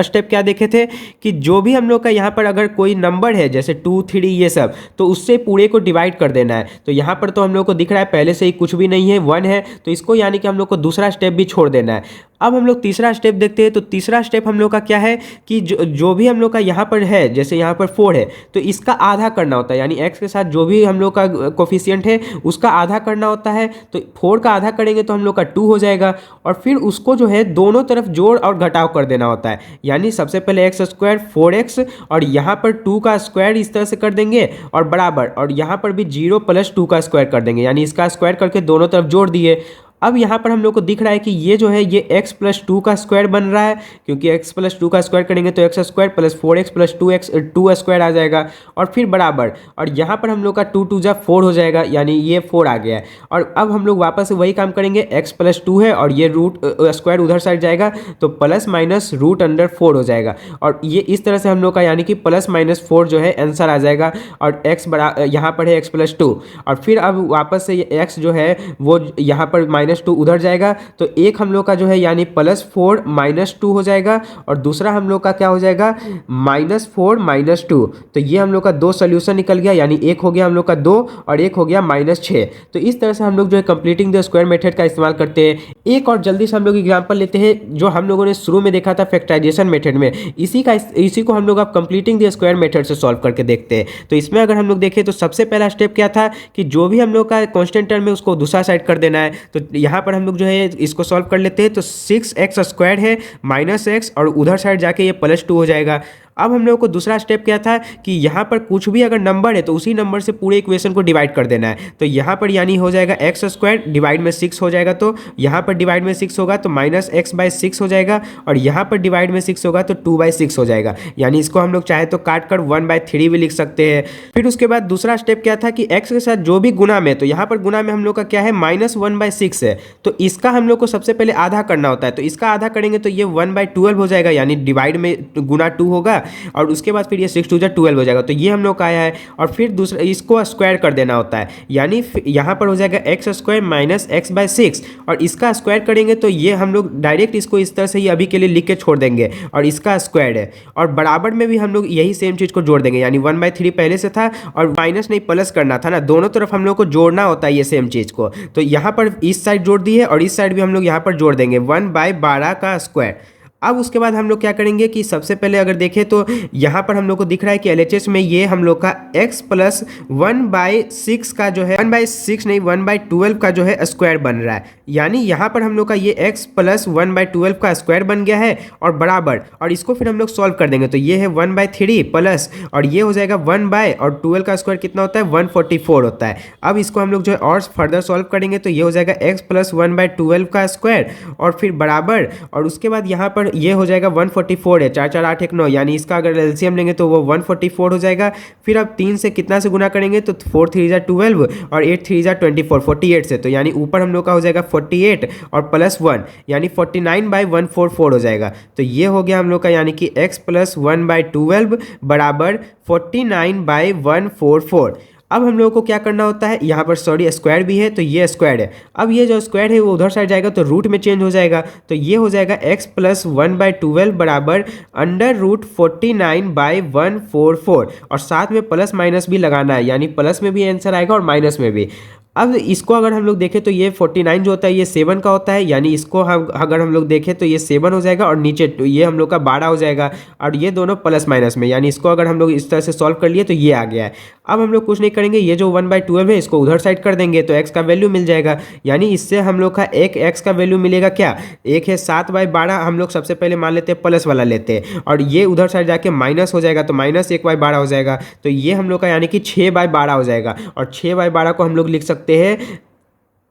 स्टेप क्या देखे थे कि जो भी हम लोग का यहाँ पर अगर कोई नंबर है जैसे 2 3 ये सब, तो उससे पूरे को डिवाइड कर देना है। तो यहाँ पर तो हम लोग को दिख रहा है पहले से ही कुछ भी नहीं है, 1 है, तो इसको यानी कि हम लोग को दूसरा स्टेप भी छोड़ देना है। अब हम लोग तीसरा स्टेप देखते हैं। तो तीसरा स्टेप हम लोग का क्या है कि जो भी हम लोग का यहाँ पर है, जैसे यहाँ पर 4 है तो इसका आधा करना होता है, यानी x के साथ जो भी हम लोग का कोफिशिएंट है उसका आधा करना होता है। तो 4 का आधा करेंगे तो हम लोग का 2 हो जाएगा और फिर उसको जो है दोनों तरफ जोड़ और घटाव कर देना होता है। यानी सबसे पहले एक्स स्क्वायर 4x और यहाँ पर 2 का स्क्वायर इस तरह से कर देंगे और बराबर, और यहाँ पर भी 0 प्लस 2 का स्क्वायर कर देंगे, यानी इसका स्क्वायर करके दोनों तरफ जोड़ दिए। अब यहाँ पर हम लोग को दिख रहा है कि ये जो है ये x प्लस 2 का स्क्वायर बन रहा है, क्योंकि x प्लस 2 का स्क्वायर करेंगे तो x square plus 4x plus 2 square आ जाएगा और फिर बराबर, और यहाँ पर हम लोग का 2 2 जा 4 हो जाएगा, यानी ये 4 आ गया है। और अब हम लोग वापस वही काम करेंगे, x प्लस 2 है और ये रूट स्क्वायर उधर साइड जाएगा तो प्लस माइनस रूट अंडर 4 हो जाएगा। और ये इस तरह से हम लोग का यानी कि प्लस माइनस 4 जो है आंसर आ जाएगा और x बड़ा यहाँ पर है x प्लस 2, और फिर अब वापस से x जो है वो यहाँ पर -2 उधर जाएगा तो एक हम लोग का जो है यानी +4 -2 हो जाएगा और दूसरा हम लोग का क्या हो जाएगा -4 -2। तो ये हम लोग का 2 सोल्यूशन निकल गया, यानी एक हो गया हम लोग का 2 और एक हो गया -6। तो इस तरह से हम लोग जो है कंप्लीटिंग द स्क्वायर मेथड का इस्तेमाल करते हैं। एक और जल्दी से हम लोग एग्जांपल लेते हैं जो हम लोगों ने शुरू में देखा था फैक्टराइजेशन मेथड में, इसी को हम लोग अब कंप्लीटिंग द स्क्वायर मेथड से सॉल्व करके देखते हैं। तो इसमें अगर हम लोग देखें तो सबसे पहला स्टेप क्या था कि जो भी हम लोग का कांस्टेंट टर्म है उसको दूसरा साइड कर देना है। तो यहाँ पर हम लोग जो है इसको सॉल्व कर लेते हैं। तो 6x स्क्वायर है -x और उधर साइड जाके ये +2 हो जाएगा। अब हम लोग को दूसरा स्टेप क्या था कि यहाँ पर कुछ भी अगर नंबर है तो उसी नंबर से पूरे इक्वेशन को डिवाइड कर देना है। तो यहाँ पर यानी हो जाएगा x स्क्वायर डिवाइड में 6 हो जाएगा, तो यहाँ पर डिवाइड में 6 होगा तो -x/6 हो जाएगा और यहाँ पर डिवाइड में 6 होगा तो 2/6 हो जाएगा, यानी इसको हम लोग चाहे तो काट कर 1/3 भी लिख सकते हैं। फिर उसके बाद दूसरा स्टेप क्या था कि x के साथ जो भी गुना में, तो यहाँ पर गुना में हम लोग का क्या है -1/6 है, तो इसका हम लोग को सबसे पहले आधा करना होता है। तो इसका आधा करेंगे तो ये 1/12 हो जाएगा, यानी डिवाइड में गुना 2 होगा और उसके बाद फिर ये 6 2 12 हो जाएगा। तो ये हम लोग का आया है और फिर दूसरा इसको स्क्वायर कर देना होता है, यानी यहाँ पर हो जाएगा x स्क्वायर -x/6 और इसका स्क्वायर करेंगे तो ये हम लोग डायरेक्ट इसको इस तरह से ही अभी के लिए लिख के छोड़ देंगे और इसका स्क्वायर है, और बराबर में भी हम लोग यही सेम चीज़ को जोड़ देंगे, यानी 1/3 पहले से था और माइनस नहीं प्लस करना था ना, दोनों तरफ हम लोग को जोड़ना होता है ये सेम चीज़ को। तो यहाँ पर इस साइड जोड़ दी है और इस साइड भी हम लोग यहाँ पर जोड़ देंगे 1/12 का स्क्वायर। अब उसके बाद हम लोग क्या करेंगे कि सबसे पहले अगर देखें तो यहाँ पर हम लोग को दिख रहा है कि LHS में ये हम लोग का x प्लस 1/6 का जो है 1/6 नहीं 1/12 का जो है स्क्वायर बन रहा है। यानी यहाँ पर हम लोग का ये x प्लस 1/12 का स्क्वायर बन गया है और बराबर, और इसको फिर हम लोग सॉल्व कर देंगे तो ये है 1/3 प्लस और ये हो जाएगा 1 और 12 का स्क्वायर कितना होता है 144 होता है। अब इसको हम लोग जो है और फर्दर सॉल्व करेंगे तो ये हो जाएगा x प्लस 1/12 का स्क्वायर और फिर बराबर, और उसके बाद यहाँ पर ये हो जाएगा 144 है, 4 4 8 1 9, यानी इसका अगर एलसीएम लेंगे तो वो 144 हो जाएगा। फिर अब 3 से कितना से गुना करेंगे तो 4 3 जा 12 और 8 3 जा 24, 48 से, तो यानी ऊपर हम लोग का हो जाएगा 48 और प्लस 1 यानी 49/144 हो जाएगा। तो ये हो गया हम लोग का यानी कि x प्लस 1/12 बराबर 49/144। अब हम लोगों को क्या करना होता है, यहाँ पर सॉरी स्क्वायर भी है तो ये स्क्वायर है। अब ये जो स्क्वायर है वो उधर साइड जाएगा तो रूट में चेंज हो जाएगा, तो ये हो जाएगा x प्लस 1/12 बराबर √49/144, और साथ में प्लस माइनस भी लगाना है, यानी प्लस में भी आंसर आएगा और माइनस में भी। अब इसको अगर हम लोग देखें तो ये 49 जो होता है ये 7 का होता है, यानी इसको हम अगर हम लोग देखें तो ये 7 हो जाएगा और नीचे तो ये हम लोग का 12 हो जाएगा, और ये दोनों प्लस माइनस में, यानी इसको अगर हम लोग इस तरह से सॉल्व कर लिए तो ये आ गया है। अब हम लोग कुछ नहीं करेंगे, ये जो 1/12 है इसको उधर साइड कर देंगे तो x का वैल्यू मिल जाएगा, यानी इससे हम लोग का एक x का वैल्यू मिलेगा क्या, एक है 7/12, हम लोग सबसे पहले मान लेते हैं प्लस वाला लेते हैं, और ये उधर साइड जाके माइनस हो जाएगा तो माइनस 1/12 हो जाएगा, तो ये हम लोग का यानी कि 6/12 हो जाएगा, और 6/12 को हम लोग लिख सकते हैं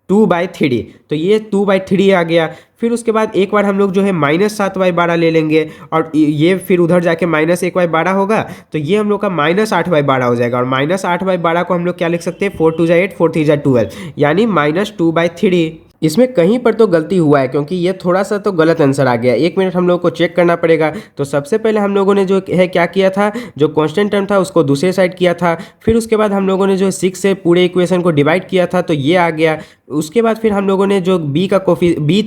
2/3, तो ये 2/3 आ गया। फिर उसके बाद एक बार हम लोग जो है -7/12 ले लेंगे, और ये फिर उधर जाके -1/12 होगा, तो ये हम लोग का -8/12 हो जाएगा, और -8/12 को हम लोग क्या लिख सकते हैं 4 2 जा 8 4 3 जा 12, यानी -2/3। इसमें कहीं पर तो गलती हुआ है क्योंकि ये थोड़ा सा तो गलत आंसर आ गया, 1 मिनट हम लोग को चेक करना पड़ेगा। तो सबसे पहले हम लोगों ने जो है क्या किया था, जो कांस्टेंट टर्म था उसको दूसरे साइड किया था, फिर उसके बाद हम लोगों ने जो 6 से पूरे इक्वेशन को डिवाइड किया था तो ये आ गया। उसके बाद फिर हम लोगों ने जो b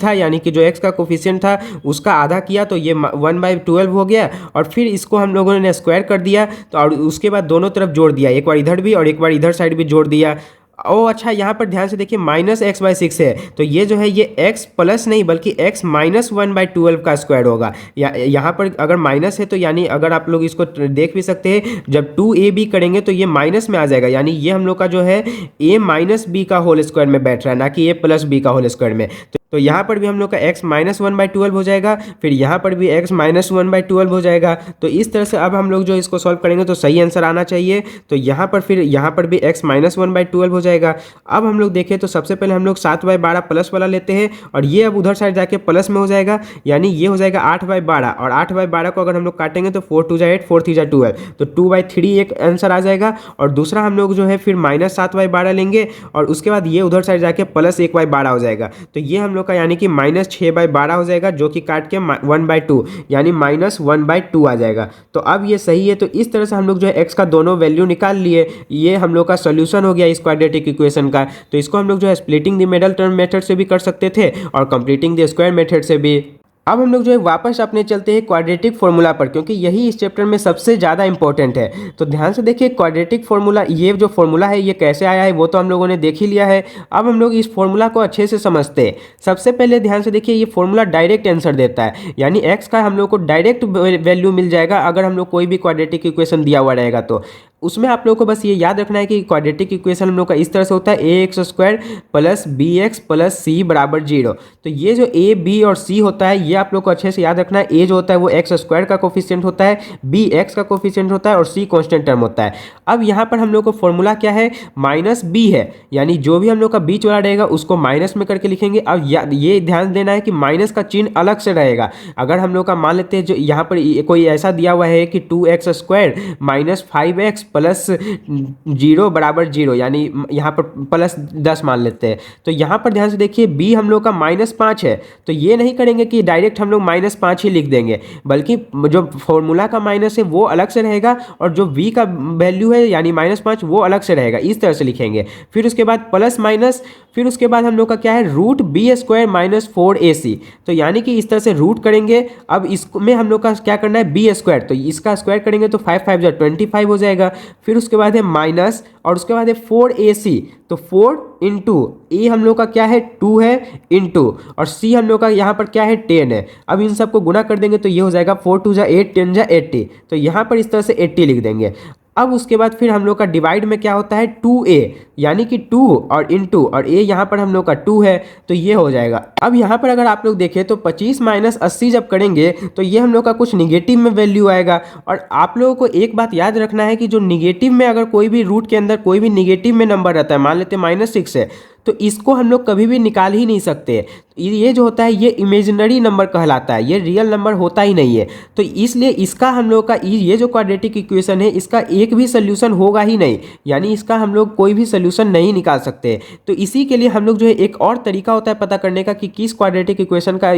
था यानी कि जो x का कोफिशिएंट था उसका आधा किया तो ये 1/12 हो गया, और फिर इसको हम लोगों ने स्क्वायर कर दिया, तो और उसके बाद दोनों तरफ जोड़ दिया, एक बार इधर भी और एक बार इधर साइड भी जोड़ दिया। अच्छा यहाँ पर ध्यान से देखिए -x/6 है, तो ये जो है ये x प्लस नहीं बल्कि x माइनस 1/12 का स्क्वायर होगा। यहाँ पर अगर माइनस है तो यानी अगर आप लोग इसको देख भी सकते हैं, जब 2ab करेंगे तो ये माइनस में आ जाएगा, यानी ये हम लोग का जो है a माइनस b का होल स्क्वायर में बैठ रहा है, ना कि a प्लस b का होल स्क्वायर में। तो यहाँ पर भी हम लोग का x माइनस 1/12 हो जाएगा, फिर यहाँ पर भी x माइनस 1/12 हो जाएगा। तो इस तरह से अब हम लोग जो इसको सॉल्व करेंगे तो सही आंसर आना चाहिए, तो यहाँ पर फिर यहाँ पर भी x माइनस 1/12 हो जाएगा। अब हम लोग देखें तो सबसे पहले हम लोग 7/12 प्लस वाला लेते हैं, और ये अब उधर साइड जाके प्लस में हो जाएगा, यानी ये हो जाएगा 8/12, और 8/12 को अगर हम लोग काटेंगे तो 4 2 जा 8 4 3 जा 12, तो 2/3 एक आंसर आ जाएगा। और दूसरा हम लोग जो है फिर -7/12 लेंगे, और उसके बाद ये उधर साइड जाके प्लस 1/12 हो जाएगा, तो ये हम लोग का यानी कि -6/12 हो जाएगा, जो कि काट के 1/2 यानी -1/2 आ जाएगा। तो अब ये सही है, तो इस तरह से हम लोग जो है x का दोनों वैल्यू निकाल लिए, ये हम लोग का सोल्यूशन हो गया इस क्वाड्रेटिक इक्वेशन का। तो इसको हम लोग जो है splitting the middle term method से भी कर सकते थे और कंप्लीटिंग द स्क्वायर मेथड से भी। अब हम लोग जो है वापस अपने चलते हैं क्वाड्रेटिक फॉर्मूला पर, क्योंकि यही इस चैप्टर में सबसे ज़्यादा इंपॉर्टेंट है। तो ध्यान से देखिए क्वाड्रेटिक फॉर्मूला, ये जो फॉर्मूला है ये कैसे आया है वो तो हम लोगों ने देख ही लिया है। अब हम लोग इस फॉर्मूला को अच्छे से समझते हैं। सबसे पहले ध्यान से देखिए, ये फॉर्मूला डायरेक्ट आंसर देता है, यानी एक्स का हम लोग को डायरेक्ट वैल्यू मिल जाएगा अगर हम लोग कोई भी क्वाड्रेटिक इक्वेशन दिया हुआ रहेगा तो। उसमें आप लोगों को बस ये याद रखना है कि क्वाड्रेटिक इक्वेशन हम लोग का इस तरह से होता है ax² plus bx plus c बराबर 0। तो ये जो a b और c होता है ये आप लोग को अच्छे से याद रखना है। a जो होता है वो x² का कोफिशिएंट होता है, b x का कोफिशिएंट होता है और c कांस्टेंट टर्म होता है। अब यहाँ पर हम लोग को फॉर्मूला क्या है, -b है, यानी जो भी हम लोग का बीच वाला रहेगा उसको माइनस में करके लिखेंगे। अब ये ध्यान देना है कि माइनस का चिन्ह अलग से रहेगा। अगर हम लोग का मान लेते हैं जो यहाँ पर कोई ऐसा दिया हुआ है कि 2x² माइनस 5x प्लस 0 बराबर 0, यानी यहाँ पर प्लस 10 मान लेते हैं। तो यहाँ पर ध्यान से देखिए b हम लोग का -5 है, तो ये नहीं करेंगे कि डायरेक्ट हम लोग -5 ही लिख देंगे, बल्कि जो फॉर्मूला का माइनस है वो अलग से रहेगा और जो v का वैल्यू है यानी -5 वो अलग से रहेगा, इस तरह से लिखेंगे। फिर उसके बाद प्लस माइनस, फिर उसके बाद हम लोग का क्या है root B square minus 4ac। तो यानी कि इस तरह से रूट करेंगे। अब इसमें हम लोग का क्या करना है बी स्क्वायर, तो इसका स्क्वायर करेंगे तो 5 5 25 हो जाएगा। फिर उसके बाद है माइनस और उसके बाद है 4ac, तो 4 इंटू ए हम लोग का क्या है 2 है इंटू और सी हम लोग का यहाँ पर क्या है 10 है। अब इन सबको गुना कर देंगे तो ये हो जाएगा 4 2 जा 8 10 जा 80। तो यहाँ पर इस तरह से 80 लिख देंगे। अब उसके बाद फिर हम लोग का डिवाइड में क्या होता है 2a, यानी कि 2 और इंटू और a यहाँ पर हम लोग का 2 है तो ये हो जाएगा। अब यहाँ पर अगर आप लोग देखें तो 25 माइनस 80 जब करेंगे तो ये हम लोग का कुछ निगेटिव में वैल्यू आएगा। और आप लोगों को एक बात याद रखना है कि जो निगेटिव में अगर कोई भी रूट के अंदर कोई भी निगेटिव में नंबर रहता है, मान लेते हैं -6 है, तो इसको हम लोग कभी भी निकाल ही नहीं सकते। ये जो होता है ये इमेजिनरी नंबर कहलाता है, ये रियल नंबर होता ही नहीं है। तो इसलिए इसका हम लोग का ये जो क्वाड्रेटिक इक्वेशन है इसका एक भी सोल्यूशन होगा ही नहीं, यानी इसका हम लोग कोई भी सोल्यूशन नहीं निकाल सकते। तो इसी के लिए हम लोग जो है एक और तरीका होता है पता करने का कि किस क्वाड्रेटिक इक्वेशन का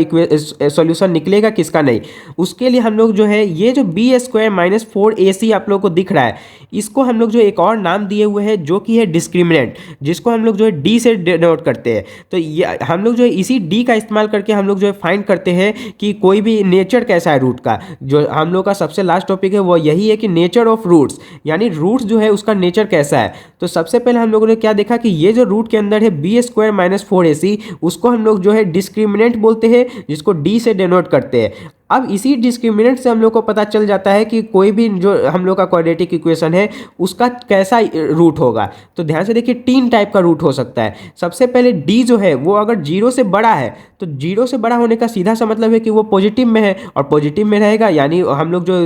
सोल्यूशन निकलेगा किसका नहीं। उसके लिए हम लोग जो है ये जो बी स्क्वायर माइनस 4ac आप लोग को दिख रहा है, इसको हम लोग जो एक और नाम दिए हुए हैं जो कि है डिस्क्रिमिनेंट, जिसको हम लोग जो है डी से डिनोट करते हैं। तो ये हम लोग जो है इसी डी का इस्तेमाल करके हम लोग जो है फाइंड करते हैं कि कोई भी नेचर कैसा है रूट का। जो हम लोग का सबसे लास्ट टॉपिक है वो यही है कि नेचर ऑफ रूट्स, यानी रूट्स जो है उसका नेचर कैसा है। तो सबसे पहले हम लोगों ने क्या देखा कि ये जो रूट के अंदर है बी स्क्वायर माइनस 4ac, उसको हम लोग जो है डिस्क्रिमिनेंट बोलते हैं, जिसको डी से डिनोट करते हैं। अब इसी डिस्क्रिमिनेंट से हम लोग को पता चल जाता है कि कोई भी जो हम लोग का क्वाड्रेटिक इक्वेशन है उसका कैसा रूट होगा। तो ध्यान से देखिए 3 टाइप का रूट हो सकता है। सबसे पहले डी जो है वो अगर 0 से बड़ा है, तो 0 से बड़ा होने का सीधा सा मतलब है कि वो पॉजिटिव में है, और पॉजिटिव में रहेगा यानी हम लोग जो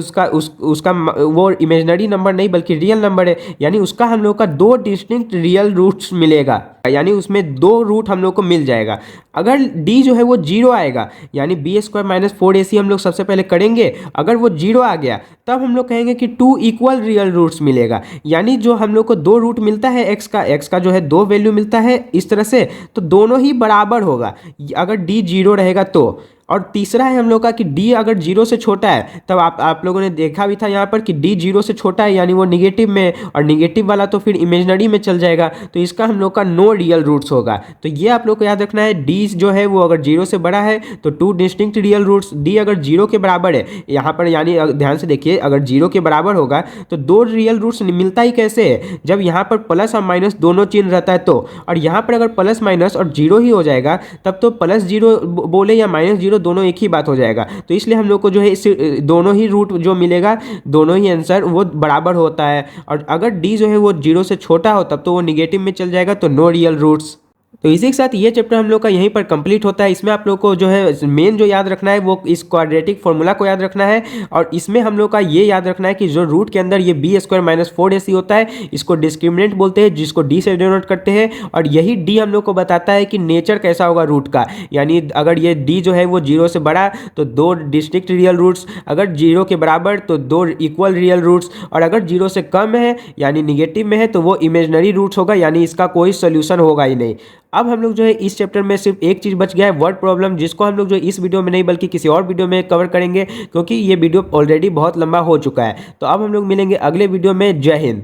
उसका वो इमेजिनरी नंबर नहीं बल्कि रियल नंबर है, यानी उसका हम लोग का 2 डिस्टिंक्ट रियल रूट्स मिलेगा, यानी उसमें 2 रूट हम लोग को मिल जाएगा। अगर डी जो है वो 0 आएगा, यानी बी स्क्वायर माइनस 4ac हम लोग सबसे पहले करेंगे, अगर वो 0 आ गया तब हम लोग कहेंगे कि 2 इक्वल रियल रूट्स मिलेगा, यानी जो हम लोग को 2 रूट मिलता है एक्स का जो है 2 वैल्यू मिलता है इस तरह से, तो दोनों ही बराबर होगा अगर डी 0 रहेगा तो। और तीसरा है हम लोग का कि डी अगर 0 से छोटा है, तब आप लोगों ने देखा भी था यहाँ पर कि डी 0 से छोटा है यानी वो निगेटिव में है, और निगेटिव वाला तो फिर इमेजिनरी में चल जाएगा, तो इसका हम लोग का नो रियल रूट्स होगा। तो ये आप लोग को याद रखना है, डी जो है वो अगर 0 से बड़ा है तो 2 डिस्टिंक्ट रियल रूट्स, डी अगर 0 के बराबर है यहाँ पर, यानी ध्यान से देखिए अगर 0 के बराबर होगा तो 2 रियल रूट्स मिलता ही कैसे है, जब यहाँ पर प्लस और माइनस दोनों चिन्ह रहता है तो, और यहाँ पर अगर प्लस माइनस और 0 ही हो जाएगा तब तो +0 बोले या -0 दोनों एक ही बात हो जाएगा। तो इसलिए हम लोग को जो है दोनों ही रूट जो मिलेगा, दोनों ही आंसर वो बराबर होता है। और अगर डी जो है वो 0 से छोटा हो तब तो वो निगेटिव में चल जाएगा, तो नो रियल रूट्स। तो इसी के साथ ये चैप्टर हम लोग का यहीं पर कंप्लीट होता है। इसमें आप लोग को जो है मेन जो याद रखना है वो इस क्वाड्रेटिक फॉर्मूला को याद रखना है, और इसमें हम लोग का ये याद रखना है कि जो रूट के अंदर ये बी स्क्वायर माइनस 4ac होता है इसको डिस्क्रिमिनेंट बोलते हैं, जिसको डी से डिनोट करते हैं, और यही डी हम लोग को बताता है कि नेचर कैसा होगा रूट का। यानी अगर ये डी जो है वो 0 से बड़ा तो 2 डिस्टिंक्ट रियल रूट्स, अगर 0 के बराबर तो 2 इक्वल रियल रूट्स, और अगर 0 से कम है यानी निगेटिव में है तो वो इमेजिनरी रूट्स होगा, यानी इसका कोई सोल्यूशन होगा ही नहीं। अब हम लोग जो है इस चैप्टर में सिर्फ एक चीज़ बच गया है, वर्ड प्रॉब्लम, जिसको हम लोग जो इस वीडियो में नहीं बल्कि किसी और वीडियो में कवर करेंगे, क्योंकि ये वीडियो ऑलरेडी बहुत लंबा हो चुका है। तो अब हम लोग मिलेंगे अगले वीडियो में। जय हिंद।